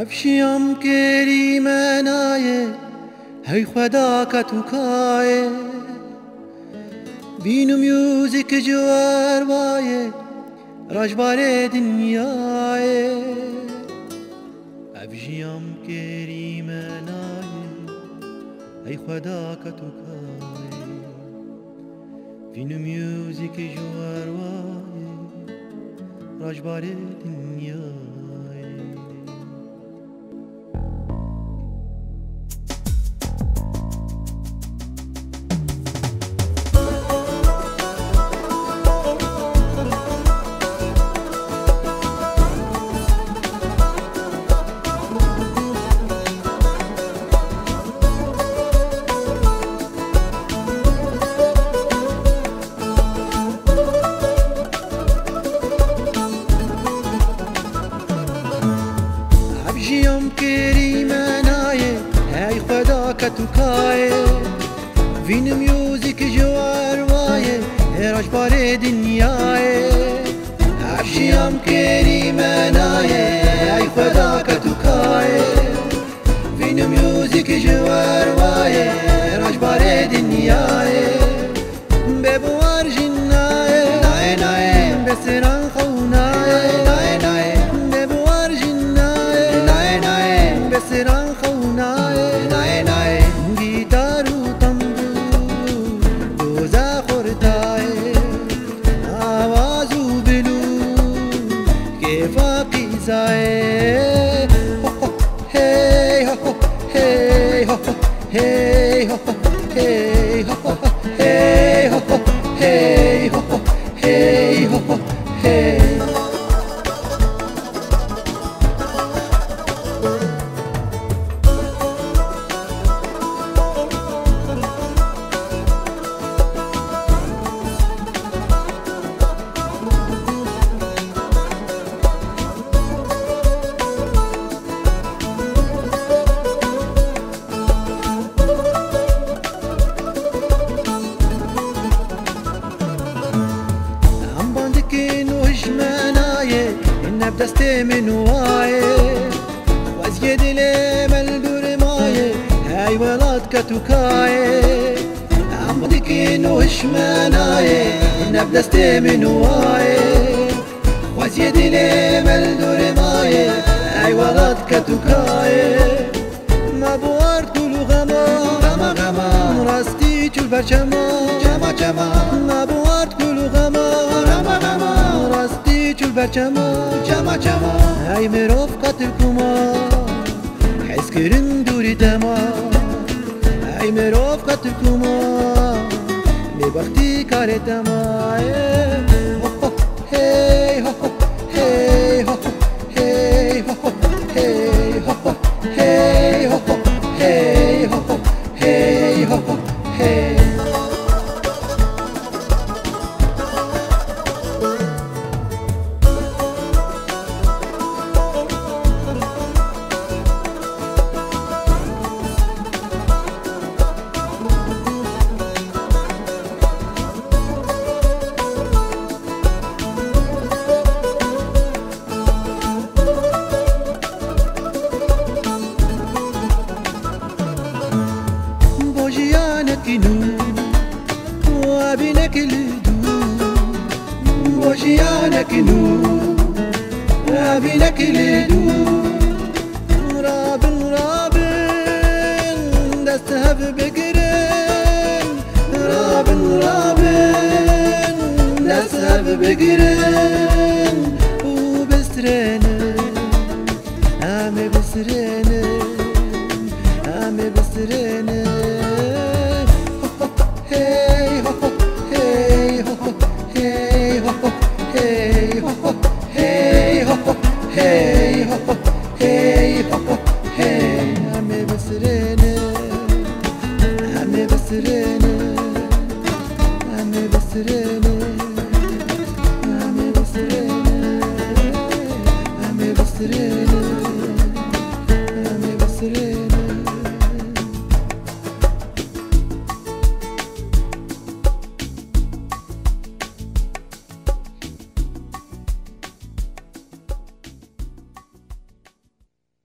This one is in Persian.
افشیم کریمه نایه هی خدا که تو کایه بینو میوزیک جوار وایه راجبار دنیایه افشیم کریمه نایه هی خدا که تو کایه بینو میوزیک جوار وایه راجبار دنیایه افشیم کریمه نایه هی خدا که تو کایه وین میوزیک جوار وایه راجبار دنیایه افشیم کریمه نایه هی خدا که تو کایه وین میوزیک جوار وایه راجبار دنیایه ببوار جنایه نایه نایه بسران خونایه نایه نایه ببوار جنایه نایه نایه بسران خونایه نایه نایه گیتار و تنبور دوزا خورتایه آواز و بلو کیفا قیزایه هی هو هی هو هی هو هی هو هی هو هی هو هی هو هی دسته من وايه وازيد لي ملدور مايه هاي ولاد كتوكايه عمودك نوش منايه بدسته من وايه وازيد لي ملدور مايه هاي ولاد كتوكايه ما بوارد كل غما غما غما راستي تشوف برشما جما جما ما بوارد كل غما غما غما راستي تشوف برشما جما جما هاي مروف قتل كما حس كرن دوري دما هاي مروف قتل كما مبختي كار دما هي هو هي هو هي هو هي هو هي هو هي هو هي هو هي وابنك الهدوء وجيانك نور وابنك الهدوء رابن رابن دستهب بقرن رابن رابن دستهب بقرن وبسرن عمي بسرن عمي بسرن Hey ho ho, hey ho ho, hey ho ho, hey ho ho, hey ho ho, hey ho ho, hey ho ho, hey. Ame basrene, ame basrene, ame basrene, ame basrene, ame basrene.